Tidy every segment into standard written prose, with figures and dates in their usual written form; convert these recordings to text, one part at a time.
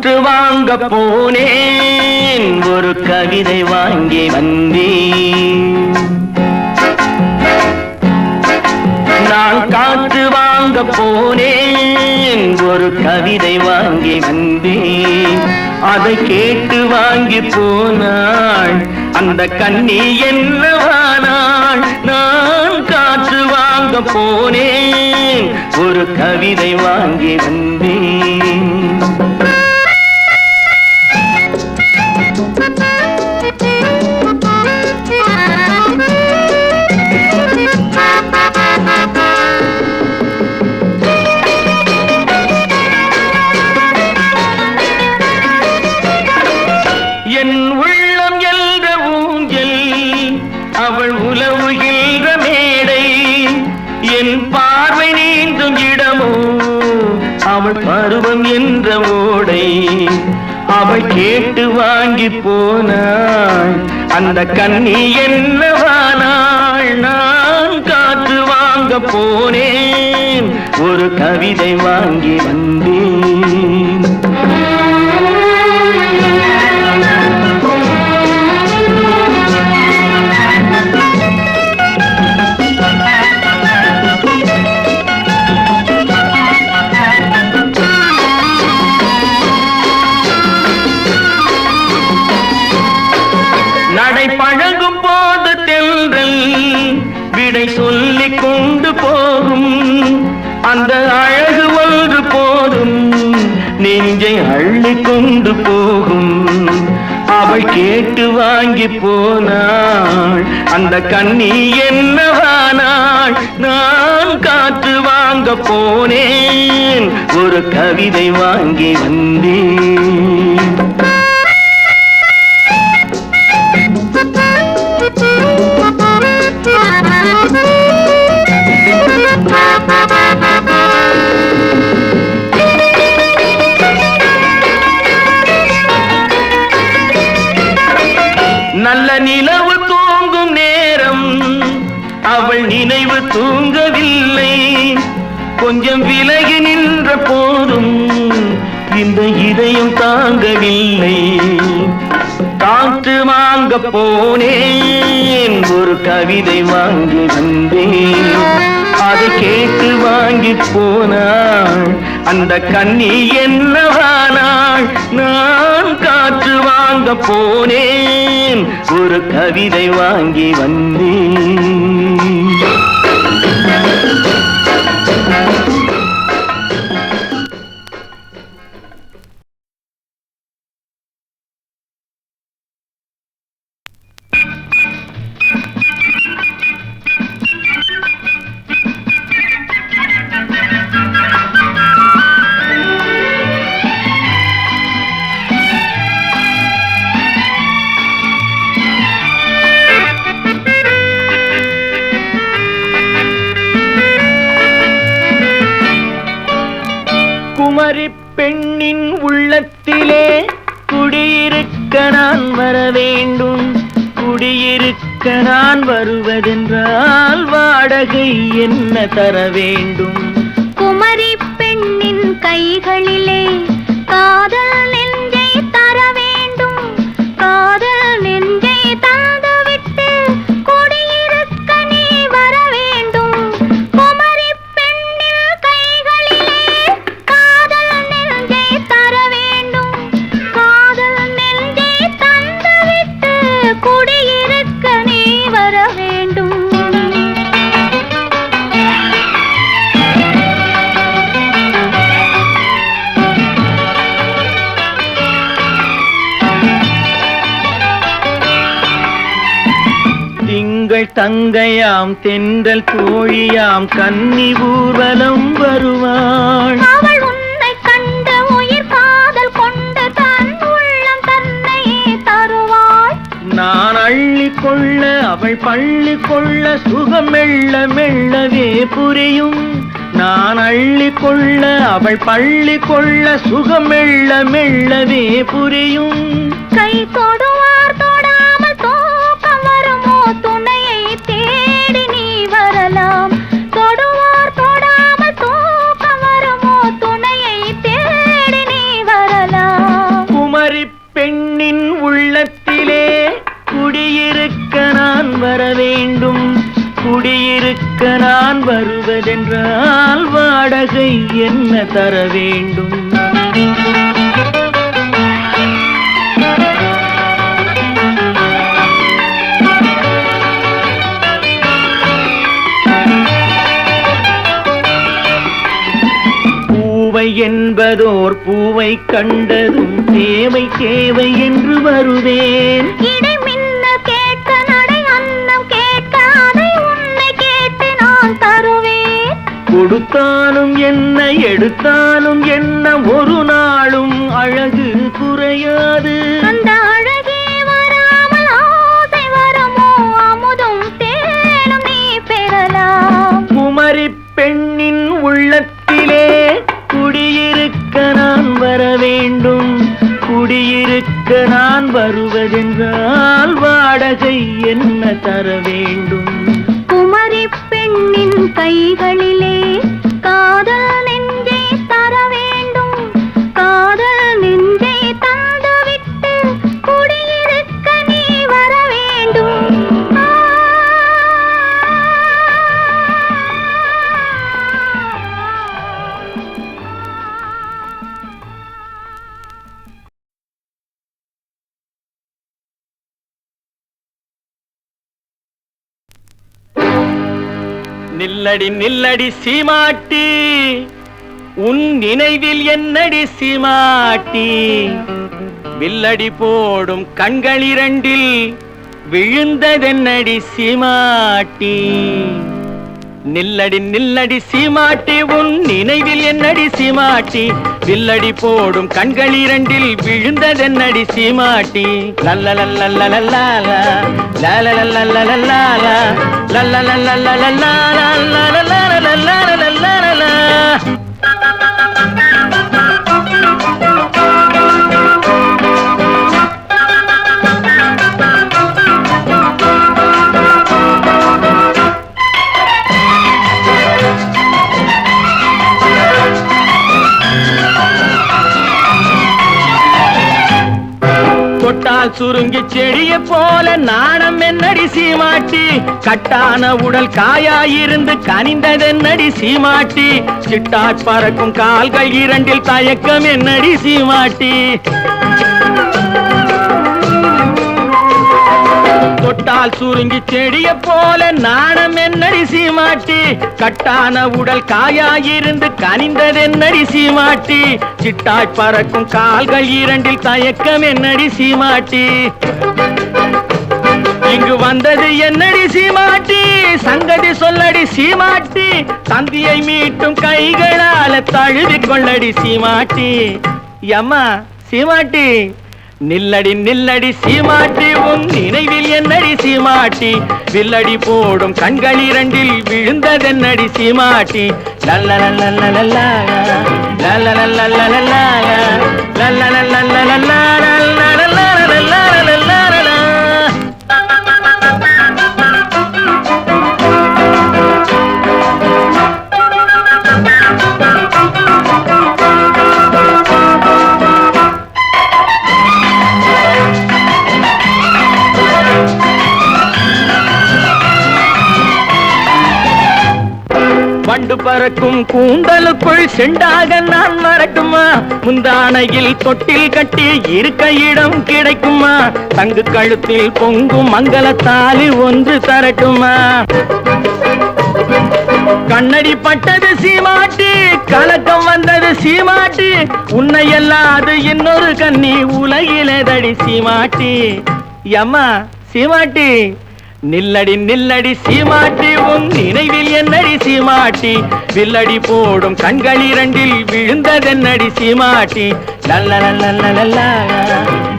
காற்று வாங்க போனேன், ஒரு கவிதை வாங்கி வந்தேன். நான் காற்று வாங்க போனேன், ஒரு கவிதை வாங்கி வந்தேன். அதை கேட்டு வாங்கி போனாள் அந்த கண்ணி என்னவானாள். நான் காற்று வாங்க போனேன், ஒரு கவிதை வாங்கி வந்தேன். என் உள்ளம் என்ற ஊஞ்சல், அவள் உலவுகின்ற மேடை. என் பார்வை நீந்தும் இடமோ, அவள் பருவம் என்ற ஓடை. அவள் கேட்டு வாங்கி போனாள் அந்த கண்ணி என்னவானாள். நான் காற்று வாங்க போனேன், ஒரு கவிதை வாங்கி வந்தேன். நடை பழகும் போது தென்றல் விடை சொல்லிக் கொண்டு போகும். அந்த அழகு ஒன்று போதும், நெஞ்சை அள்ளி கொண்டு போகும். அவள் கேட்டு வாங்கி போனாள் அந்த கண்ணி என்னவானாள். நான் காற்று வாங்க போனேன், ஒரு கவிதை வாங்கி வந்தேன். நல்ல நிலவு தூங்கும் நேரம், அவள் நினைவு தூங்கவில்லை. கொஞ்சம் விலகி நின்ற போதும் இந்த இதயம் தாங்கவில்லை. காற்று வாங்க போனேன், ஒரு கவிதை வாங்கி வந்தேன். அதை கேட்டு வாங்கி போனாள் அந்த கண்ணி என்னவானாள். நான் காற்று வாங்க போனேன், ஒரு கவிதை வாங்கி வந்தேன். குமரி பெண்ணின் உள்ளத்திலே குடியிருக்க நான் வர வேண்டும். குடியிருக்க நான் வருவதென்றால் வாடகை என்ன தர வேண்டும்? குமரி பெண்ணின் கைகளிலே காதல் நெஞ்சை தர வேண்டும். காதல் நெஞ்சை தந்துவிட்டு குடியிருக்க நீ வர வேண்டும். குமரி பெண்ணின் கைகளிலே காதல் நெஞ்சை தர வேண்டும். காதல் நெஞ்சை தந்துவிட்டு குடியிருக்க நீ வர வேண்டும். திங்கள் தங்கையாம் தென்றல் தோழியாம் கன்னி ஊர்வலம் வருவாள். அவள் உன்னை கண்டு உயிர் காதல் கொண்டு தன் உள்ளம் தன்னையே தருவாள். நான் அள்ளி கொள்ள அவள் பள்ளி கொள்ள சுகம் மெல்ல மெல்லவே புரியும். நான் அள்ளி கொள்ள அவள் பள்ளி கொள்ள சுகம் மெல்ல மெல்லவே புரியும். கை தொடுவார் தொடாமல் தூக்கம் வருமோ, துணையை தேடி நீ வரலாம். தொடுவார் தொடாமல் தூக்கம் வருமோ, துணையை தேடி நீ வரலாம். வருவதென்றால் வாடகை என்ன தர வேண்டும்? பூவை என்பதோர் பூவை கண்டதும் தேவை தேவை என்று வருவேன். கொடுத்தாலும் என்ன எடுத்தாலும் என்ன ஒரு நாளும் அழகு குறையாது. அந்த அழகே வராமல் ஆசை வருமோ? அமுதும் தேனும் நீ பெறலாம். குமரி பெண்ணின் உள்ளத்திலே குடியிருக்க நான் வர வேண்டும். குடியிருக்க நான் வருவதென்றால் வாடகை என்ன தர வேண்டும்? குமரி பெண்ணின் கைகளிலே காதல் நெஞ்சை தர வேண்டும். காதல் நெஞ்சை தந்துவிட்டு குடியிருக்க நீ வர வேண்டும். நில்லடி நில்லடி சீமாட்டி, உன் நினைவில் என்னடி சீமாட்டி? வில்லடி போடும் கண்கள் இரண்டில் விழுந்ததென்னடி சீமாட்டி? நில்லடி நில்லடி சீமாட்டி, உன் நினைவில் என்னடி சீமாட்டி? வில்லடி போடும் கண்கள் இரண்டில் விழுந்ததென்னடி சீமாட்டி? லல்லலல்லல்லலல்லா லல்லலல்லல்லல்லா லல்லலல்லல்லல்லா லல்லலல்லல்லல்லா. தொட்டால் சுருங்கி செடிய போல நாணம் என்னடி சீமாட்டி? கட்டான உடல் காயாயிருந்து கனிந்ததென்னடி சீமாட்டி? சிட்டாட் பறக்கும் கால்கள் இரண்டில் தயக்கம் என்னடி சீமாட்டி? தொட்டால் சுருங்கி செடிய போல நாணம் என்னடி சீமாட்டி? கட்டான உடல் காயாயிருந்து கனிந்ததென்னடி சீமாட்டி? சிட்டாய் பறக்கும் கால்கள் இரண்டில் தயக்கம் என்னடி சீமாட்டி? இங்கு வந்தது என்னடி சீமாட்டி? சங்கதி சொல்லடி சீமாட்டி. தந்தியை மீட்டும் கைகளால தழுவிக் கொள்ளடி சீமாட்டி. அம்மா சீமாட்டி, நில்லடி நில்லடி சீமாட்டி, உன் நினைவில் என்னடி சீமாட்டி? வில்லடி போடும் கண்கள் இரண்டில் விழுந்ததென்னடி சீமாட்டி? லல்லலல்லல்லல்லா லல்லலல்லல்லல்லா லல்லலல்லல்லல்லா லல்லலல்லல்லல்லா. வண்டு பறக்கும் கூந்தலுக்குள் செண்டாக நான் வரட்டுமா? முந்தானையில் தொட்டில் கட்டி இருக்க இடம் கிடைக்குமா? தங்கு கழுத்தில் பொங்கும் மங்களத்தாலி ஒன்று தரட்டுமா? கண்ணடி பட்டது சீமாட்டி, கலக்கம் வந்தது சீமாட்டி. உன்னை அல்லாது இன்னொரு கண்ணி உலகிலேதடி சீமாட்டி. அம்மா சீமாட்டி, நில்லடி நில்லடி சீமாட்டி, உன் நினைவில் என்னடி சீமாட்டி? வில்லடி போடும் கண்கள் இரண்டில் விழுந்ததென்னடி சீமாட்டி? லல்லலல்லல்லல்லா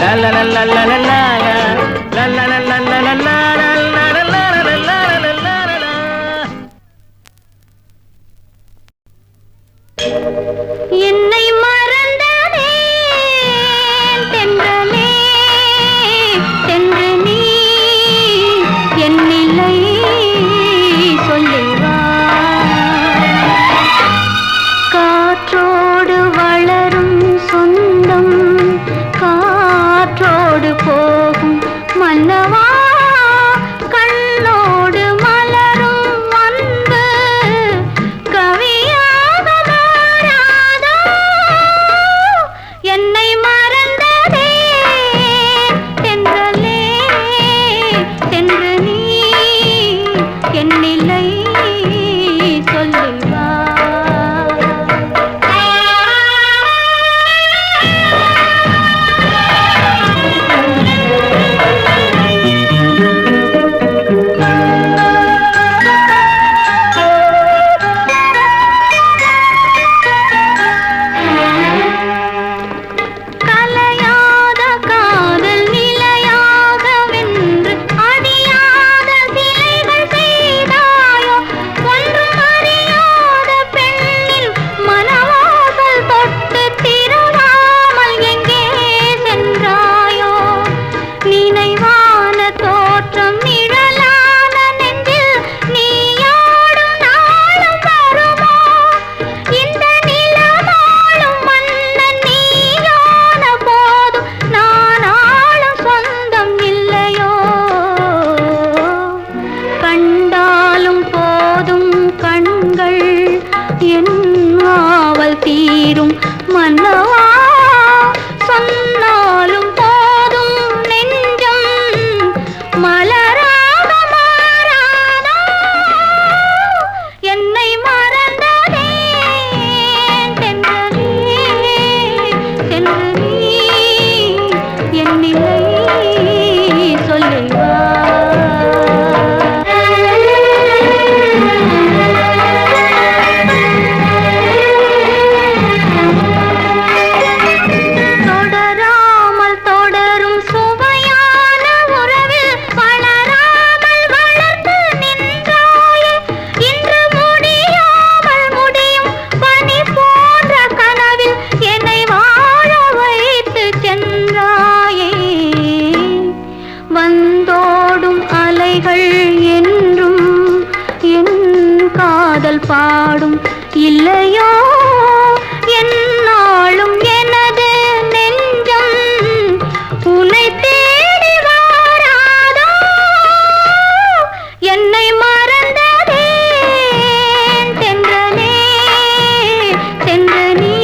லல்லலல்லல்லல்லா லல்லலல்லல்லல்லா. என்னை மறந்ததே தென்றலே, தென்று நீ என் நிலை சொல்லிவா. காற்றோடு வளரும் சொந்தம் காற்றோடு போகும். மன்னவா சொன்னாலும் போதும் நெஞ்சம் மலராக மாறாதோ என்னை மறந்ததே தென்றலே சென்று நீ என் நிலை சொல்லுவா வந்தோடும் அலைகள் என்றும் என் காதல் பாடும் இல்லையோ என்னாலும் எனது நெஞ்சம் உன்னை தேடி வாராதோ என்னை மறந்ததே தென்றலே சென்று நீ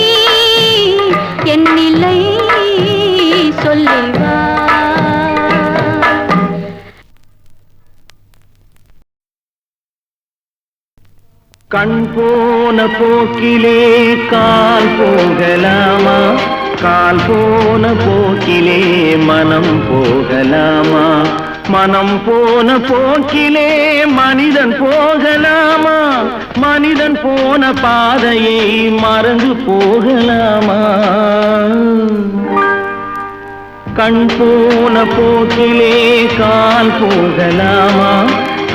என் நிலை சொல்லிவா. கண் போன போக்கிலே கால் போகலாமா, கால் போன போக்கிலே மனம் போகலாமா, மனம் போன போக்கிலே மனிதன் போகலாமா, மனிதன் போன பாதையை மறந்து போகலாமா. கண் போன போக்கிலே கால் போகலாமா,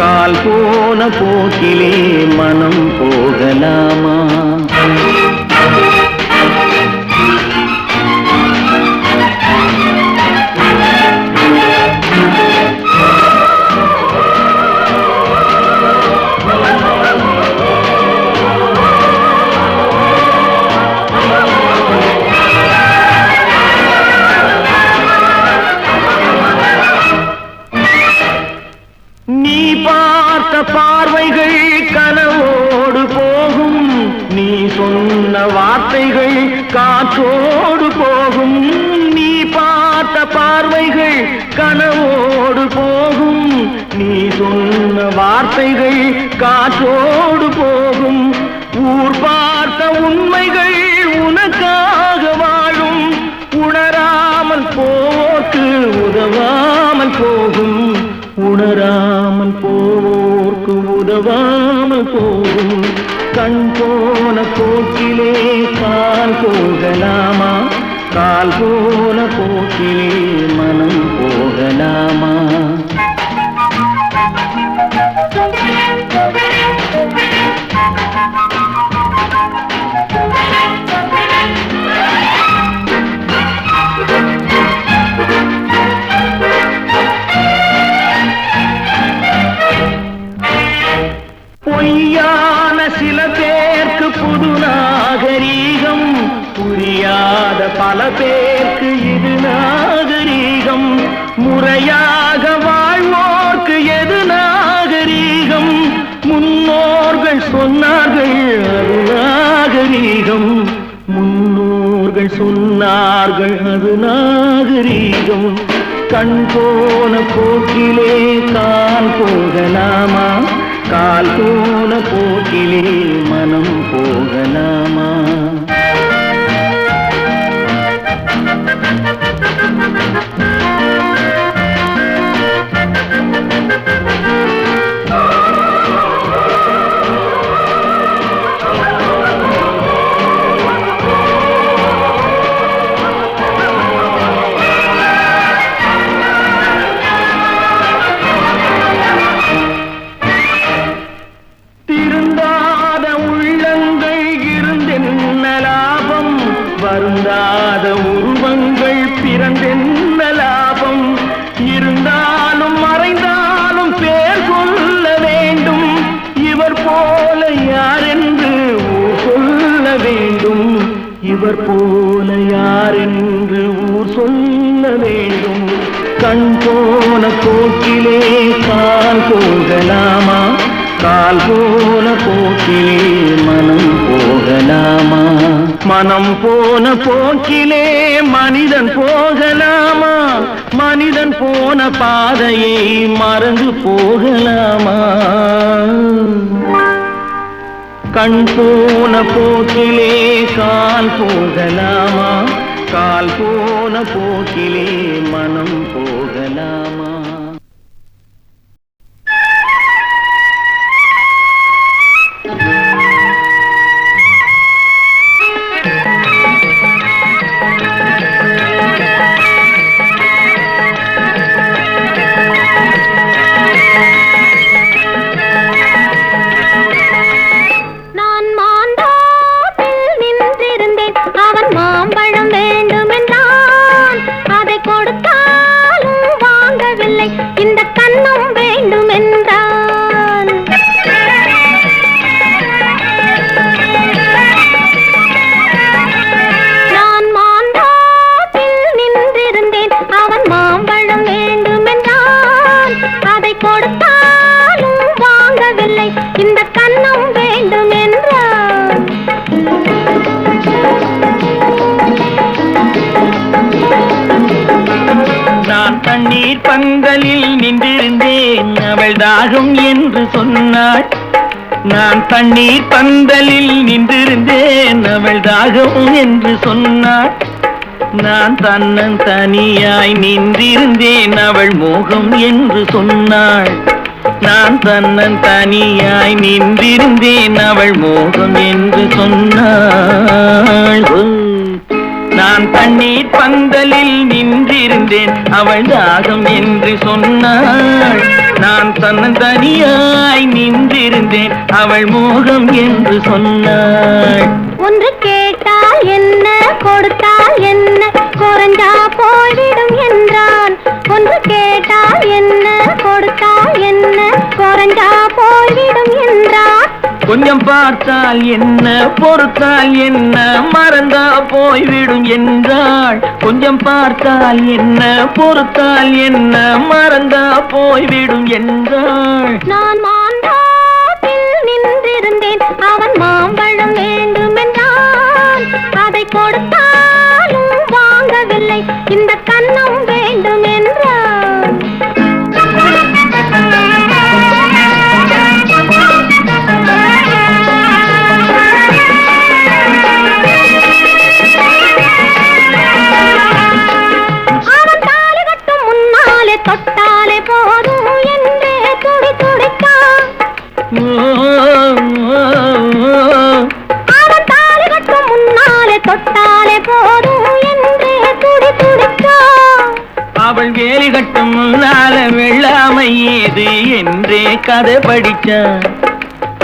கால் போன போக்கிலே மனம் போகலாமா. நீ பார்த்த பார்வைகள் கனவோடு போகும், நீ சொன்ன வார்த்தைகள் காற்றோடு போகும். நீ பார்த்த பார்வைகள் கனவோடு போகும், நீ சொன்ன வார்த்தைகள் காற்றோடு போகும். ஊர் பார்த்த உண்மைகள் உனக்காக வாழும், உணராமல் போவோர்க்கு உதவாமல் போகும், உணராமல் போவோர்க்கு உதவாமல் போகும். கண் போன போக்கிலே கால் போகலாமா, கால் போன போக்கிலே மனம் போகலாமா. பொய்யான சில பேருக்கு புது நாகரீகம், புரியாத பல பேருக்கு இது நாகரீகம். முறையாக வாழ்வோர்க்கு எது நாகரீகம், முன்னோர்கள் சொன்னார்கள் அது நாகரீகம், முன்னோர்கள் சொன்னார்கள் அது நாகரீகம். கண் போன போக்கிலே கால் போகலாமா, கால் போன போக்கிலே மனம் போகலாமா. வருந்தாத உருவங்கள் பிறந்தென்ன லாபம், இருந்தாலும் மறைந்தாலும் பேர் சொல்ல வேண்டும். இவர் போல யார் என்று ஊர் சொல்ல வேண்டும், இவர் போல யார் என்று ஊர் சொல்ல வேண்டும். கண் போன போக்கிலே கால் போகலாமா, கால் போன போக்கிலே மனம் போகலாமா, மனம் போன போக்கிலே மனிதன் போகலாமா? மனிதன் போன பாதையை மறந்து போகலாமா? கண் போன போக்கிலே கால் போகலாமா? கால் போன போக்கிலே மனம் போகலாமா? இந்த கண்ணம் வேண்டும் என்றான். நான் மாந்தோப்பில் நின்றிருந்தேன், அவன் மாம்பழம் வேண்டும் என்றான். அதை கொடுத்தாலும் வாங்கவில்லை, இந்த கண்ணம் வேண்டும் என்றான். நான் தண்ணீர் பந்தலில் நின்றிருந்தேன், அவள் தாகம் என்று சொன்னாள். நான் தண்ணீர் பந்தலில் நின்றிருந்தேன், அவள் தாகம் என்று சொன்னாள். நான் தன்னன் தனியாய் நின்றிருந்தேன், அவள் மோகம் என்று சொன்னாள். நான் தன்னன் தனியாய் நின்றிருந்தேன், அவள் மோகம் என்று சொன்னாள். நான் தண்ணீர் பந்தலில் நின்றிருந்தேன், அவள் தாகம் என்று சொன்னாள். நான் தனியாய் நின்றிருந்தேன், அவள் மோகம் என்று சொன்னாள். ஒன்று கேட்டால் என்ன, கொடுத்தால் என்ன, குறைஞ்சா போய்விடும் என்றான். ஒன்று கேட்டால் என்ன, கொடுத்தால் என்ன, குறைஞ்சா போய்விடும் என்றான். கொஞ்சம் பார்த்தால் என்ன, பொறுத்தால் என்ன, மறந்தா போய்விடும் என்றாள். கொஞ்சம் பார்த்தால் என்ன, பொறுத்தால் என்ன, மறந்தா போய்விடும் என்றாள். நான் மாந்தோப்பில் நின்றிருந்தேன், அவன் மாம்பழம் வேண்டும் என்றான். அதை கொடுத்தாலும் வாங்கவில்லை, இந்த கண்ணம் வேண்டும் என்றான். தொட்டாலே போதும் என்றே துடி துடித்தான். அவன் தாலி கட்டும் முன்னாலே தொட்டாலே போதும் என்றே துடி துடித்தான். அவள் வேலி கட்டும் முன்னால வெள்ளாமை ஏது என்றே கதை படிச்சான்.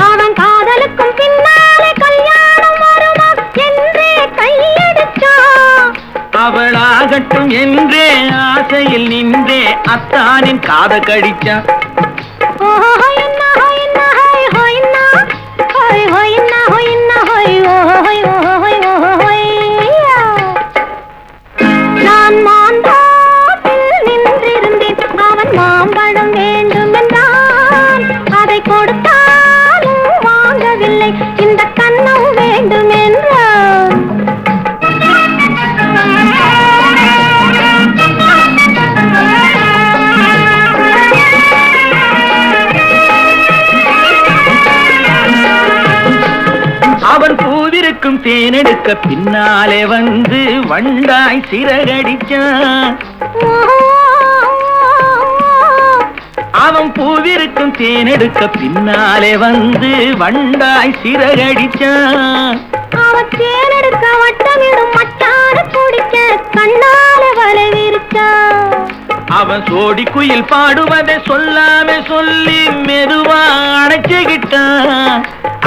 அவன் காதலுக்கும் பின்னாலே கல்யாணம் வருமா என்றே கையடிச்சான். அவளாகட்டும் என்றே ஆசையில் நின்றே அத்தானின் காத கடிச்சான். நான் மாந்தோப்பில் நின்றிருந்தேன், அவன் மாம்பழம் வேண்டும் என்றான். அதை கொடுத்தாலும் வாங்கவில்லை, இந்த கண்ணம் வேண்டும் என்றான். அவன் பூவிருக்கும் தேனெடுக்க பின்னாலே வந்து வண்டாய் சிறகடிச்சான். அவன் பூவிருக்கும் தேனெடுக்க பின்னாலே வந்து வண்டாய் சிறகடிச்சான். அவன் தேனெடுக்க வட்டமிடும் மட்டார குடிக்க கண்ணால வலை விரிச்சான். அவன் சோடி குயில் பாடுவதை சொல்லாம சொல்லி மெதுவா அணைச்சுக்கிட்டான்.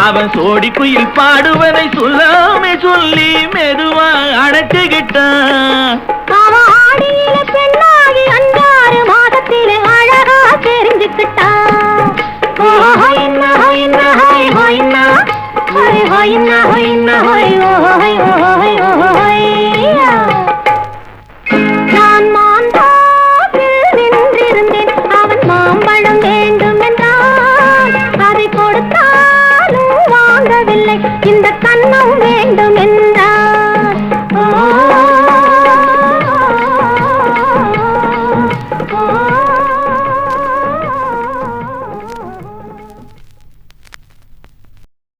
அவன் சோடி குயில் பாடுவதை சொல்லாம சொல்லி மெதுவா அணைச்சுக்கிட்டான். அவன் ஆடியில பெண்ணாகி 5-6 மாதத்திலே அழகா தெரிஞ்சுக்கிட்டான். ஹொய்னா ஹொய்னா ஹொய் ஹொய்னா ஹொய் ஹொய்னா ஹொய்னா ஹொய் ஓ ஹொய் ஓ